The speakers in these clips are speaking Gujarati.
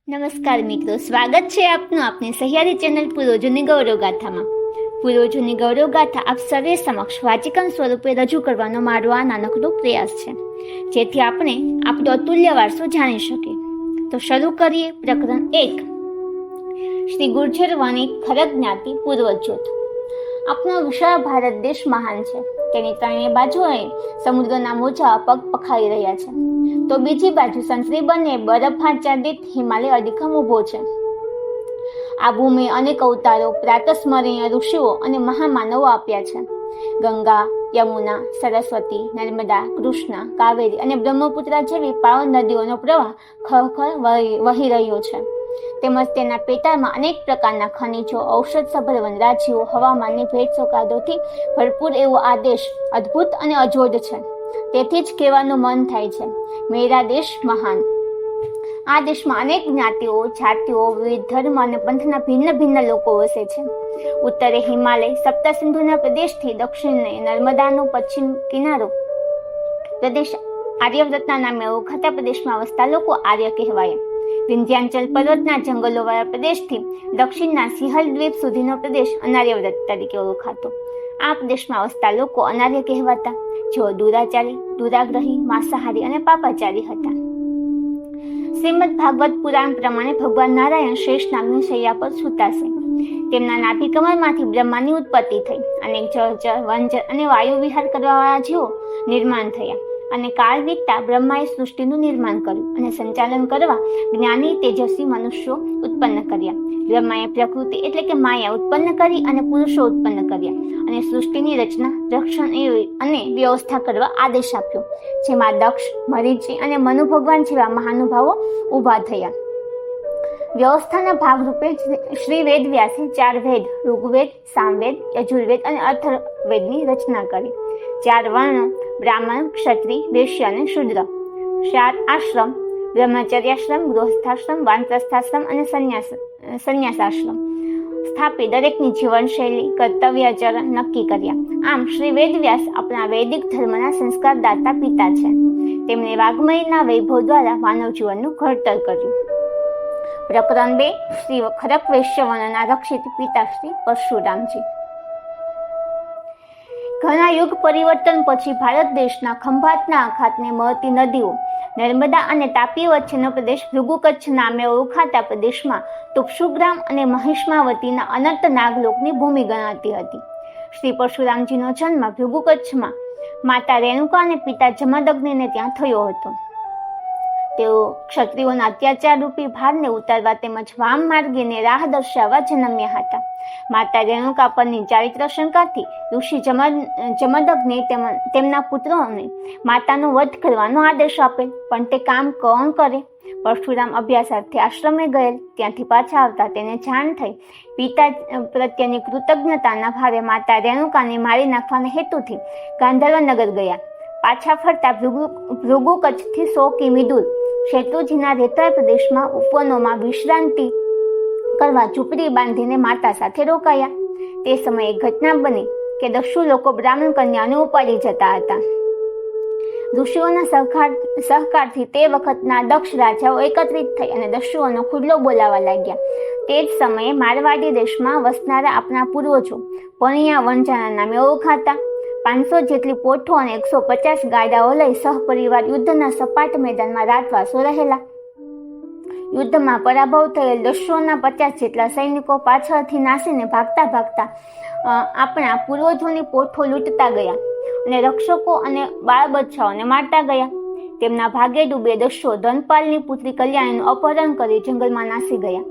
નમસ્કાર મિત્રો, સ્વાગત છે આપનું આપની સહિયારી ચેનલ પૂર્વજોની ગૌરવગાથામાં. પૂર્વજોની ગૌરવગાથા આપ સર્વે સમક્ષ વાચિકમ સ્વરૂપે રજૂ કરવાનો મારો આ નાનકડો પ્રયાસ છે, જેથી આપણે આપણો અતુલ્ય વારસો જાણી શકીએ. તો શરૂ કરીએ. પ્રકરણ 1. શ્રી ગુર્જર વણિક ખરગ જ્ઞાતિ પૂર્વજોત. આપણો વિશાળ ભારત દેશ મહાન છે. તેની ત્રણેય બાજુએ સમુદ્રના મોજા પગ પખાઈ રહ્યા છે, તો બીજી બાજુ સંતરી બને બરફાચ્છાદિત હિમાલય અડીખમ ઊભો છે. આ ભૂમિ અનેક અવતારો, પ્રાતસ્મરણીય ઋષિઓ અને મહામાનવો આપ્યા છે. ગંગા, યમુના, સરસ્વતી, નર્મદા, કૃષ્ણા, કાવેરી અને બ્રહ્મપુત્રા જેવી પાવન નદીઓનો પ્રવાહ ખળખળ વહી રહ્યો છે. તેમજ તેના પેટાળમાં અનેક પ્રકારના ખનિજો, ઔષધસભર વનરાજીઓ, હવામાનની ભેટ સોગાદોથી ભરપૂર એવો આ દેશ અદ્ભુત અને અજોડ છે. તેથી જ કહેવાનું મન થાય છે, મેરા દેશ મહાન. આ દેશમાં અનેક જ્ઞાતિઓ, જાતિઓ, વિવિધ ધર્મ અને પંથના ભિન્ન ભિન્ન લોકો વસે છે. ઉત્તરે હિમાલય, સપ્તસિંધુના પ્રદેશથી દક્ષિણે નર્મદાનો પશ્ચિમ કિનારો પ્રદેશ આર્યવ્રતના નામે ઓળખાતા પ્રદેશમાં વસતા લોકો આર્ય કહેવાય. વિંધ્યાચલ પર્વતના જંગલોવાળા પ્રદેશથી દક્ષિણના સિંહલ દ્વીપ સુધીનો પ્રદેશ અનાર્યવ્રત તરીકે ઓળખાતો. આ પ્રદેશમાં વસતા લોકો અનાર્ય કહેવાતા, જેઓ દુરાચારી, દુરાગ્રહી, માંસાહારી અને પાપાચારી હતા. શ્રીમદ ભાગવત પુરાણ પ્રમાણે ભગવાન નારાયણ શેષ નાગની શૈયા પર સૂતા છે. તેમના નાભી કમળમાંથી બ્રહ્માની ઉત્પત્તિ થઈ. અનેક જળચર, વનચર અને વાયુ વિહાર કરવાવાળા જીવો નિર્માણ થયા. અને કાળ વીતતા બ્રહ્માએ સૃષ્ટિનું નિર્માણ કર્યું અને સંચાલન કરવા જ્ઞાની તેજસ્વી મનુષ્યો ઉત્પન્ન કર્યા. બ્રહ્માએ પ્રકૃતિ એટલે કે માયા ઉત્પન્ન કરી અને પુરુષો ઉત્પન્ન કર્યા અને સૃષ્ટિની રચના, રક્ષણ અને વ્યવસ્થા કરવા આદેશ આપ્યો, જેમાં દક્ષ, મરીચી અને મનુ ભગવાન જેવા મહાનુભાવો ઊભા થયા. વ્યવસ્થાના ભાગરૂપે શ્રી વેદ વ્યાસે 4 વેદ, ઋગ્વેદ, સામવેદ, યજુર્વેદ અને અથર્વવેદની રચના કરી. 4 વર્ણો, બ્રાહ્મણ, ક્ષત્રિય, વૈશ્ય અને શૂદ્ર. 7 આશ્રમ, બ્રહ્મચર્યાશ્રમ, ગૃહસ્થાશ્રમ, વાનપ્રસ્થાશ્રમ અને સંન્યાસાશ્રમ સ્થાપી દરેકની જીવનશૈલી, કર્તવ્યાચરણ નક્કી કર્યા. આમ શ્રી વેદવ્યાસ આપણા વૈદિક ધર્મના સંસ્કારદાતા પિતા છે. તેમણે વાગ્મયના વૈભવ દ્વારા માનવ જીવનનું ઘડતર કર્યું. પ્રકરણ 2. શ્રી ખરક વૈશ્ય વર્ણના રક્ષિત પિતા શ્રી પરશુરામજી. ઘણા યુગ પરિવર્તન પછી ભારત દેશના ખંભાતના અખાતને મળતી નદીઓ, નર્મદા અને તાપી વચ્ચેનો પ્રદેશ ભૃગુ કચ્છ નામે ઓળખાતા પ્રદેશમાં તુપસુગ્રામ અને મહિષ્માવતીના અનંત નાગલોકની ભૂમિ ગણાતી હતી. શ્રી પરશુરામજીનો જન્મ ભૃગુ કચ્છમાં માતા રેણુકા અને પિતા જમદગ્નિને ત્યાં થયો હતો. તેઓ ક્ષત્રિયોના અત્યાચાર રૂપી ભારને ઉતારવા તેમજ વામ માર્ગીને રાહ દર્શાવવા જન્મ્યા હતા. માતા રેણુકા પરની ચારિત્ર શંકાથી ઋષિ જમદગ્નિ તેમના પુત્રોને માતાનો વધ કરવાનો આદેશ આપેલ, પણ તે કામ કોણ કરે? પરશુરામ અભ્યાસાર્થે આશ્રમે ગયેલ. ત્યાંથી પાછા આવતા તેને જાણ થઈ. પિતા પ્રત્યેની કૃતજ્ઞતાના ભાવે માતા રેણુકાને મારી નાખવાના હેતુથી ગાંધર્વનગર ગયા. પાછા ફરતા ભૃગુ કચ્છથી 100 કિમી દૂર શેત્રુંજીના રેતાળ પ્રદેશમાં ઉપવનોમાં વિશ્રાંતિ કરવા ઝૂંપડી બાંધીને માતા સાથે રોકાયા. તે સમયે ઘટના બની કે દસ્યુ લોકો બ્રાહ્મણ કન્યાને ઉપાડી જતા હતા. ઋષિઓના સહકારથી તે વખતના દક્ષ રાજાઓ એકત્રિત થઈ અને દસ્યુઓનો ખુલ્લો બોલાવા લાગ્યા. તે જ સમયે મારવાડી દેશમાં વસનારા આપણા પૂર્વજો પણિયા વણજાના નામે ઓળખાતા 500 જેટલી પોઠો અને 150 ગાડાઓ લઈ સહપરિવાર યુદ્ધના સપાટ મેદાનમાં રાતવાસો રહેલા. યુદ્ધમાં પરાભવ થયેલ દસ્યુઓના 50 જેટલા સૈનિકો પાછળથી નાસીને ભાગતા ભાગતા આપણા પૂર્વજોની પોઠો લૂંટતા ગયા અને રક્ષકો અને બાળ બચ્ચાઓને મારતા ગયા. તેમના ભાગે ડૂબે દસ્યુઓ ધનપાલની પુત્રી કલ્યાણીનું અપહરણ કરી જંગલમાં નાસી ગયા.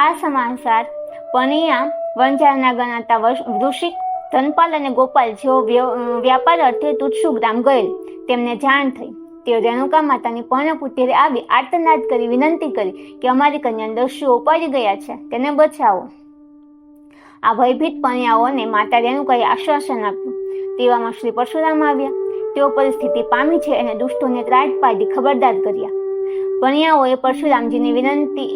આ સમાચાર પણિયા વણજાના ગણાતા વૃશ્ચિક, ધનપાલ અને ગોપાલ જેઓ વ્યાપાર અર્થે તુત્સુગ્રામ ગયેલ તેમને જાણ થઈ. તેઓ રેણુકા માતાની પર્ણકુટીરે આવી આર્તનાદ કરી વિનંતી કરી કે અમારી કન્યા દસ્યુઓ ઉપાડી ગયા છે, તેને બચાવો. આ ભયભીત પણિયાઓને માતા રેણુકાએ આશ્વાસન આપ્યું. તેવામાં શ્રી પરશુરામ આવ્યા. તેઓ પરિસ્થિતિ પામી છે અને દુષ્ટોને ત્રાટ પાડી ખબરદાર કર્યા. પણિયાઓએ પરશુરામજીની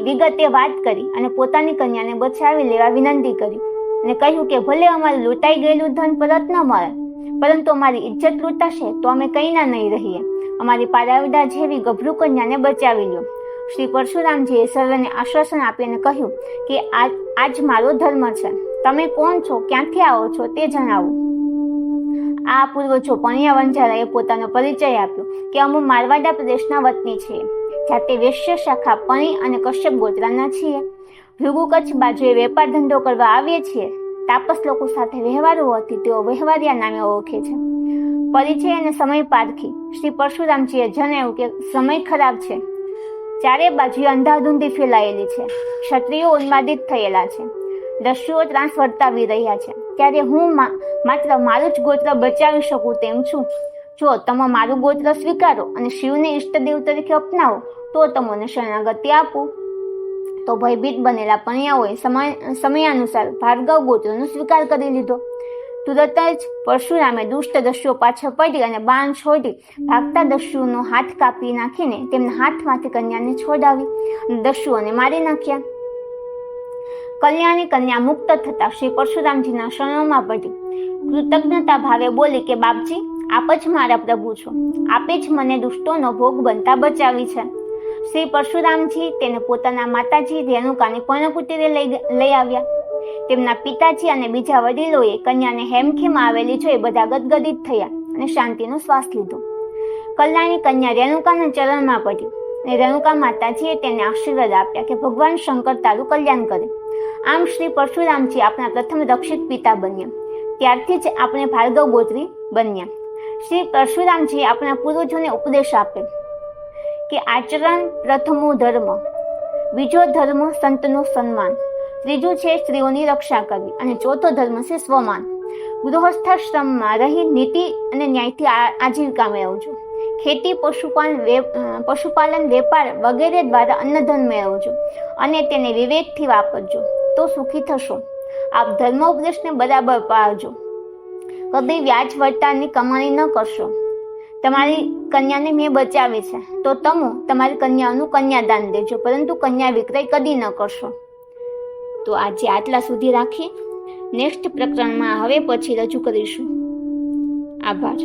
વિગતે વાત કરી અને પોતાની કન્યાને બચાવી લેવા વિનંતી કરી અને કહ્યું કે ભલે અમારું લૂંટાઈ ગયેલું ધન પરત ન મળે, પરંતુ અમારી ઇજ્જત લૂંટાશે તો અમે કંઈ ના નહીં રહીએ. અમારી પારાવડા જેવી ગભરૂ કન્યાને બચાવી લો. શ્રી પરશુરામજીએ સર્વને આશ્વાસન આપીને કહ્યું કે આજ મારો ધર્મ છે. તમે કોણ છો, ક્યાંથી આવો છો તે જણાવો. આ પૂર્વજો પણિયા વંજારાએ પોતાનો પરિચય આપ્યો કે અમે મારવાડા પ્રદેશના વતની છીએ. જાતે વૈશ્ય શાખા પણી અને કશ્યપ ગોત્રાના છીએ. ભૃગુ કચ્છ બાજુએ વેપાર ધંધો કરવા આવીએ છીએ. તાપસ લોકો સાથે વ્યવહાર હોવાથી તેઓ વ્યવહારિયા નામે ઓળખે છે. પરિચય અને સમય પારખી શ્રી પરશુરામજીએ જણાવ્યું કે સમય ખરાબ છે. ચારે બાજુએ અંધાધૂંધી ફેલાયેલી છે. ક્ષત્રિયો ઉન્માદિત થયેલા છે. દસ્યુઓ ત્રાસ વર્તાવી રહ્યા છે. ત્યારે હું માત્ર મારું જ ગોત્ર બચાવી શકું તેમ છું. જો તમે મારું ગોત્ર સ્વીકારો અને શિવને ઈષ્ટદેવ તરીકે અપનાવો તો તમને શરણાગતિ આપું. તો ભયભીત બનેલા પણિયાઓએ સમયાનુસાર ભાર્ગવ ગોત્રનો સ્વીકાર કરી લીધો. તુરત જ પરશુરામે દુષ્ટ દસ્યુઓ પાછળ પડી અને બાણ છોડી ભાગતા દસ્યુનો હાથ કાપી નાખીને તેમના હાથમાંથી કન્યાને છોડાવી અને દસ્યુઓને મારી નાખ્યા. કલ્યાણી કન્યા મુક્ત થતા શ્રી પરશુરામજીના શરણોમાં પડી કૃતજ્ઞતા ભાવે બોલી કે બાપજી, આપ જ મારા પ્રભુ છો. આપે જ મને દુષ્ટોનો ભોગ બનતા બચાવી છે. શ્રી પરશુરામજી તેને પોતાના માતાજી રેણુકાની પર્ણકુટીરે લઈ આવ્યા. તેમના પિતાજી અને બીજા વડીલોએ કન્યાને હેમખેમ આવેલી જોઈ બધા ગદગદિત થયા અને શાંતિનો શ્વાસ લીધો. કલ્યાણી કન્યા રેણુકાના ચરણમાં પડી અને રેણુકા માતાજીએ તેને આશીર્વાદ આપ્યા કે ભગવાન શંકર તારું કલ્યાણ કરે. આમ શ્રી પરશુરામજી આપણા પ્રથમ રક્ષિત પિતા બન્યા. ત્યારથી જ આપણે ભાર્ગવ ગોત્રી બન્યા. શ્રી પરશુરામજી આપણા પૂર્વજોને ઉપદેશ આપે કે આચરણ પ્રથમો ધર્મ, બીજો ધર્મ સંતનો સન્માન, ત્રીજું છે સ્ત્રીઓની રક્ષા કરવી અને ચોથો ધર્મ છે સ્વમાન. ગૃહસ્થાશ્રમમાં રહી નીતિ અને ન્યાયથી આજીવિકા મેળવજો. ખેતી, પશુપાલન, વેપાર વગેરે દ્વારા અન્નધન મેળવજો અને તેને વિવેકથી વાપરજો તો સુખી થશો. આપ ધર્મ ઉપદેશને બરાબર પાળજો. કદી વ્યાજ વળતારની કમાણી ન કરશો. તમારી કન્યાને મેં બચાવી છે તો તમે તમારી કન્યાઓનું કન્યાદાન દેજો, પરંતુ કન્યા વિક્રય કદી ન કરશો. તો આજે આટલા સુધી રાખી નેક્સ્ટ પ્રકરણમાં હવે પછી રજૂ કરીશું. આભાર.